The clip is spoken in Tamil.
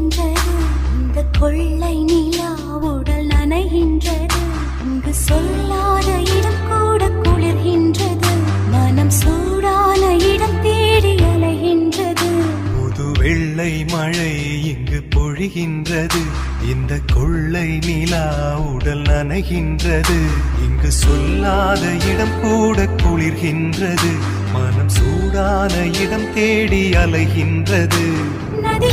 அலைகின்றது. இந்த கொள்ளை நிலா உடல் நனைகின்றது. இங்கு சொல்லாத இடம் கூட குளிர்கின்றது. மனம் சூடான இடம் தேடி அலைகின்றது. புது வெள்ளை மழை இங்கு பொழிகின்றது. இந்த கொள்ளை நிலா உடல் நனைகின்றது. இங்கு சொல்லாத இடம் கூட குளிர்கின்றது. மனம் சூடான இடம் தேடி அலைகின்றது. நதி